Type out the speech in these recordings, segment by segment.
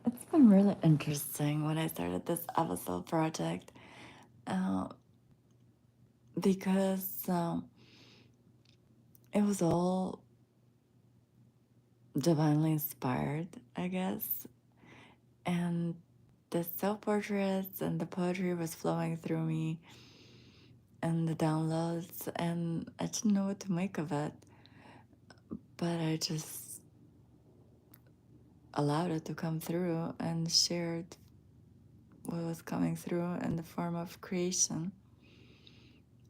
It's been really interesting when I started this episode project uh, because it was all divinely inspired, I guess. And the self portraits and the poetry was flowing through me and the downloads, and I didn't know what to make of it, but I just allowed it to come through and shared what was coming through in the form of creation.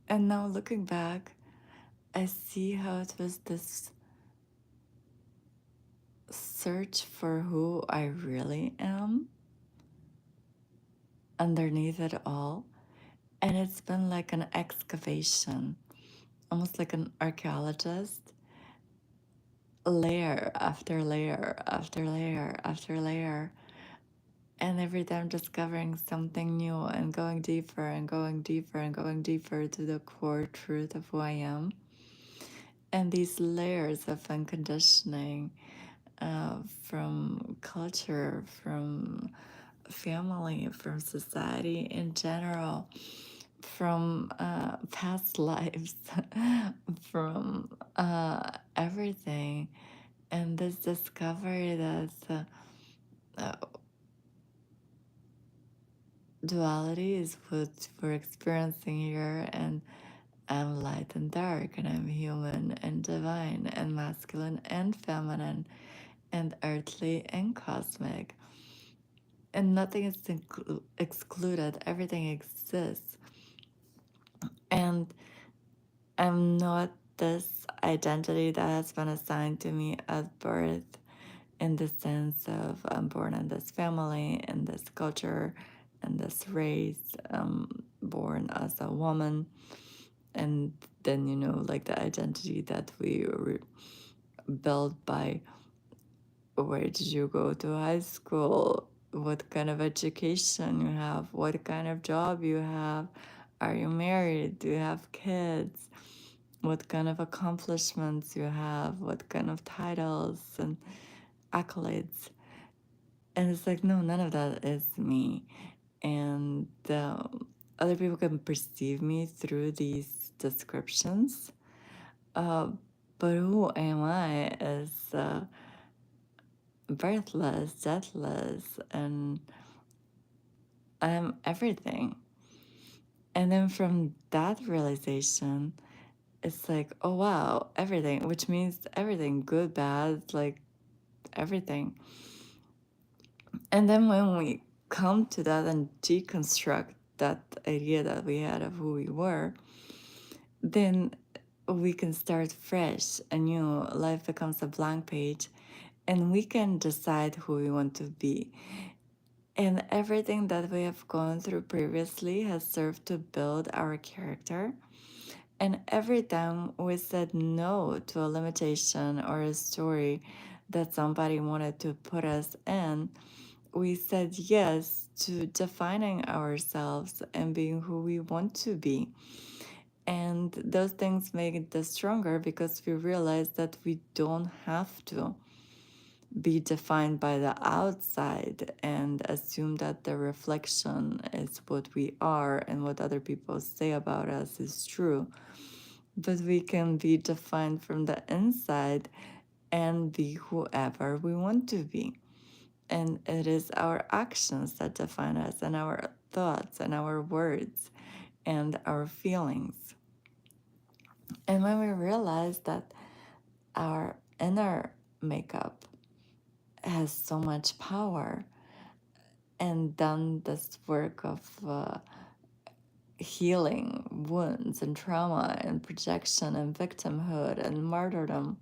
And now looking back, I see how it was this search for who I really am underneath it all. And it's been like an excavation, almost like an archaeologist, layer after layer after layer after layer. And every time discovering something new and going deeper and going deeper and going deeper to the core truth of who I am. And these layers of unconditioning from culture, from family, from society in general, from past lives, from everything. And this discovery that uh, duality is what we're experiencing here, and I'm light and dark, and I'm human and divine, and masculine and feminine, and earthly and cosmic. And nothing is excluded, everything exists. And I'm not this identity that has been assigned to me at birth, in the sense of I'm born in this family, in this culture, in this race, born as a woman. And then, like the identity that we built by where did you go to high school, what kind of education you have, what kind of job you have, are you married, do you have kids, what kind of accomplishments you have, what kind of titles and accolades. And it's like, no, none of that is me. And other people can perceive me through these descriptions. Uh, but who am I is birthless, deathless, and I'm everything. And then from that realization, it's like, oh wow, everything, which means everything, good, bad, like everything. And then when we come to that and deconstruct that idea that we had of who we were, then we can start fresh, anew. Life becomes a blank page, and we can decide who we want to be. And everything that we have gone through previously has served to build our character. And every time we said no to a limitation or a story that somebody wanted to put us in, we said yes to defining ourselves and being who we want to be. And those things make us stronger because we realize that we don't have to be defined by the outside and assume that the reflection is what we are and what other people say about us is true. But we can be defined from the inside and be whoever we want to be. And it is our actions that define us, and our thoughts, and our words, and our feelings. And when we realize that our inner makeup has so much power, and done this work of healing wounds and trauma and projection and victimhood and martyrdom,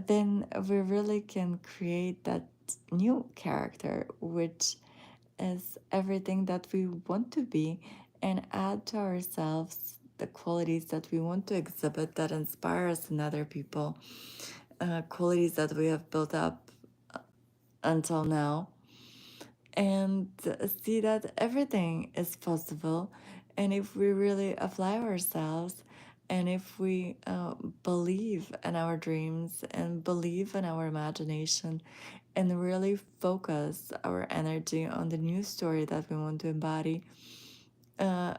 then we really can create that new character, which is everything that we want to be, and add to ourselves the qualities that we want to exhibit that inspire us in other people, qualities that we have built up until now, and see that everything is possible. And if we really apply ourselves, And if we believe in our dreams and believe in our imagination and really focus our energy on the new story that we want to embody,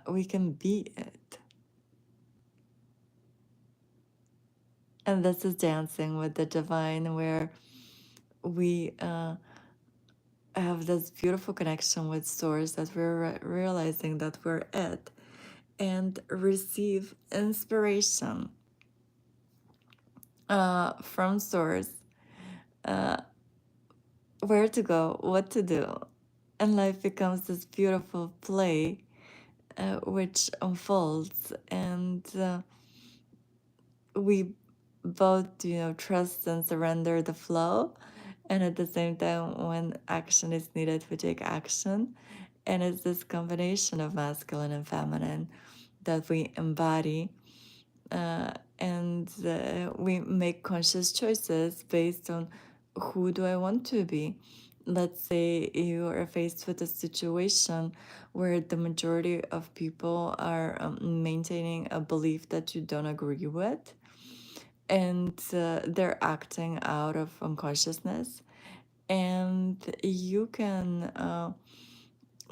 we can be it. And this is dancing with the divine, where we have this beautiful connection with source, that we're realizing that we're it, and receive inspiration from source, uh, where to go, what to do. And life becomes this beautiful play which unfolds, and we both, trust and surrender the flow. And at the same time, when action is needed, we take action. And it's this combination of masculine and feminine that we embody. And we make conscious choices based on who do I want to be. Let's say you are faced with a situation where the majority of people are maintaining a belief that you don't agree with, and they're acting out of unconsciousness. And you can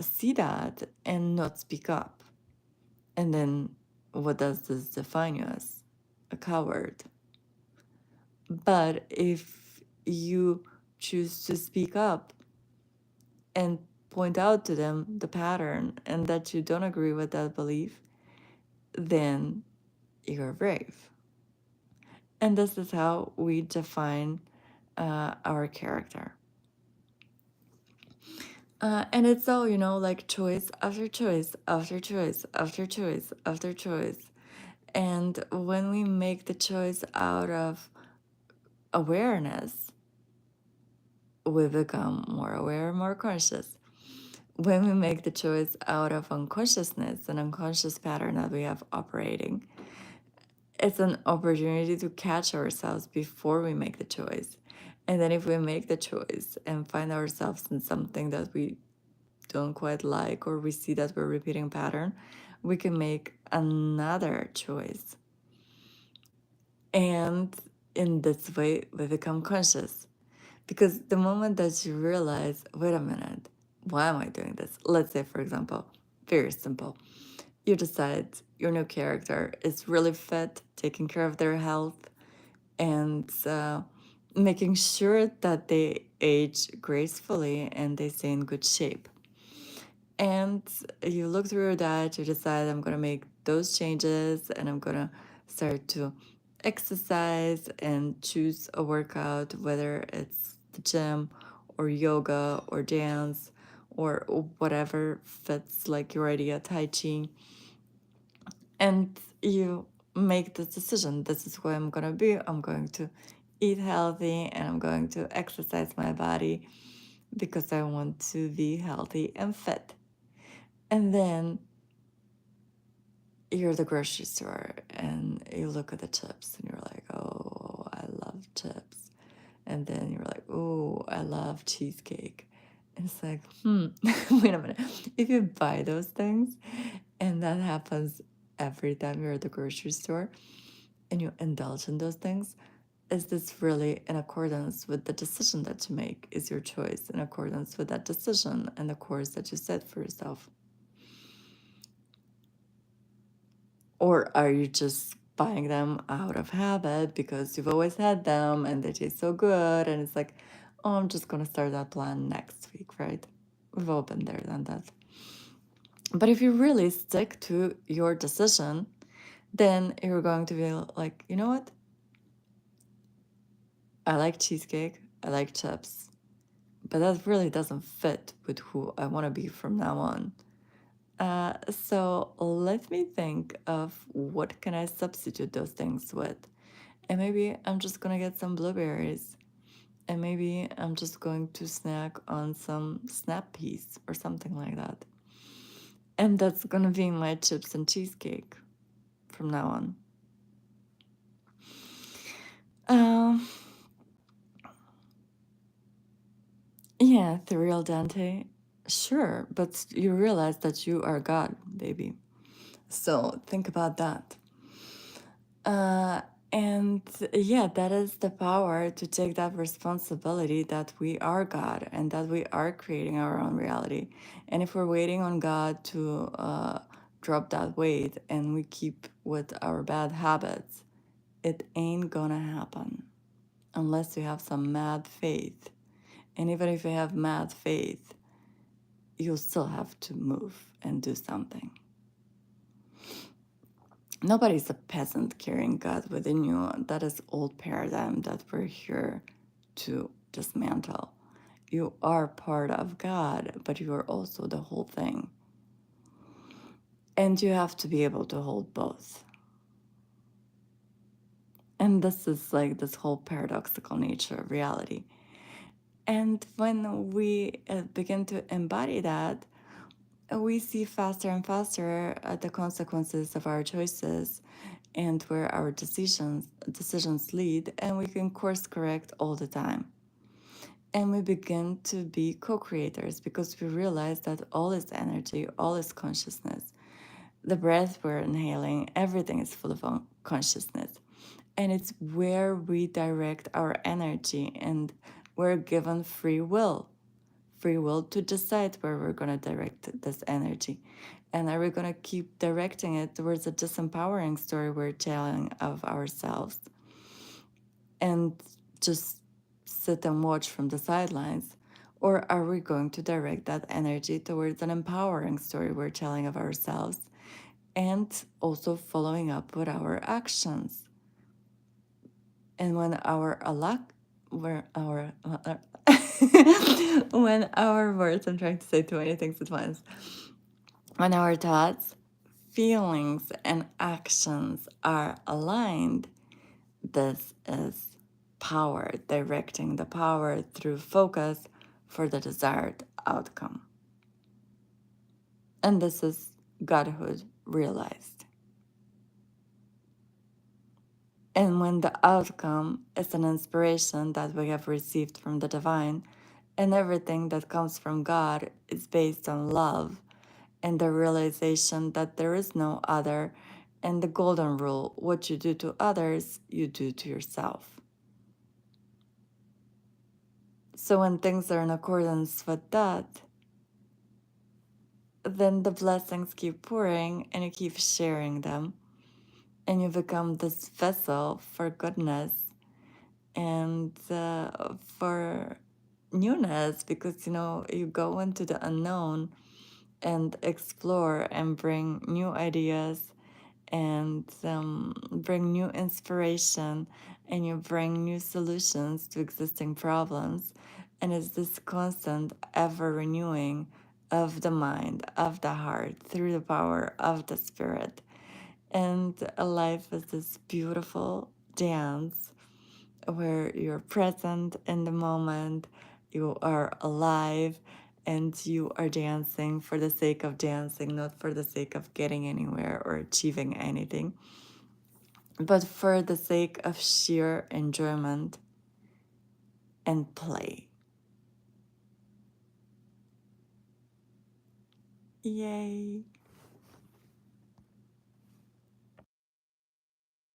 see that and not speak up. And then what does this define you as? A coward. But if you choose to speak up and point out to them the pattern and that you don't agree with that belief, then you're brave. And this is how we define our character. And it's all, like choice after choice after choice after choice after choice. And when we make the choice out of awareness, we become more aware, more conscious. When we make the choice out of unconsciousness, an unconscious pattern that we have operating, it's an opportunity to catch ourselves before we make the choice. And then if we make the choice and find ourselves in something that we don't quite like, or we see that we're repeating a pattern, we can make another choice. And in this way, we become conscious. Because the moment that you realize, wait a minute, why am I doing this? Let's say, for example, very simple. You decide your new character is really fit, taking care of their health, and making sure that they age gracefully and they stay in good shape. And you look through your diet, you decide, I'm going to make those changes and I'm going to start to exercise and choose a workout, whether it's the gym or yoga or dance or whatever fits like your idea, Tai Chi. And you make this decision. This is where I'm going to be. I'm going to eat healthy and I'm going to exercise my body because I want to be healthy and fit. And then you're at the grocery store and you look at the chips and you're like, oh, I love chips. And then you're like, oh, I love cheesecake. And it's like, wait a minute. If you buy those things and that happens every time you're at the grocery store and you indulge in those things, is this really in accordance with the decision that you make? Is your choice in accordance with that decision and the course that you set for yourself? Or are you just buying them out of habit because you've always had them and they taste so good and it's like, oh, I'm just going to start that plan next week, right? We've all been there, done that. But if you really stick to your decision, then you're going to be like, you know what? I like cheesecake, I like chips, but that really doesn't fit with who I want to be from now on. So let me think of what can I substitute those things with. And maybe I'm just gonna get some blueberries. And maybe I'm just going to snack on some snap peas or something like that. And that's gonna be my chips and cheesecake from now on. Um, yeah, the real Dante. Sure, but you realize that you are God, baby. So think about that. Uh, and yeah, that is the power to take that responsibility that we are God and that we are creating our own reality. And if we're waiting on God to drop that weight and we keep with our bad habits, it ain't gonna happen unless you have some mad faith. And even if you have mad faith, you'll still have to move and do something. Nobody's a peasant carrying God within you. That is old paradigm that we're here to dismantle. You are part of God, but you are also the whole thing. And you have to be able to hold both. And this is like this whole paradoxical nature of reality. And when we begin to embody that, we see faster and faster the consequences of our choices and where our decisions lead, and we can course correct all the time. And we begin to be co-creators because we realize that all is energy, all is consciousness. The breath we're inhaling, everything is full of consciousness. And it's where we direct our energy, and we're given free will to decide where we're going to direct this energy. And are we going to keep directing it towards a disempowering story we're telling of ourselves and just sit and watch from the sidelines? Or are we going to direct that energy towards an empowering story we're telling of ourselves and also following up with our actions? And when our when our words, I'm trying to say too many things at once, when our thoughts, feelings, and actions are aligned, this is power, directing the power through focus for the desired outcome. And this is Godhood realized. And when the outcome is an inspiration that we have received from the divine, and everything that comes from God is based on love and the realization that there is no other, and the golden rule: what you do to others, you do to yourself. So when things are in accordance with that, then the blessings keep pouring and you keep sharing them, and you become this vessel for goodness and for newness, because you go into the unknown and explore and bring new ideas and bring new inspiration, and you bring new solutions to existing problems. And it's this constant ever renewing of the mind, of the heart, through the power of the spirit. And life is this beautiful dance where you're present in the moment, you are alive, and you are dancing for the sake of dancing, not for the sake of getting anywhere or achieving anything, but for the sake of sheer enjoyment and play. Yay!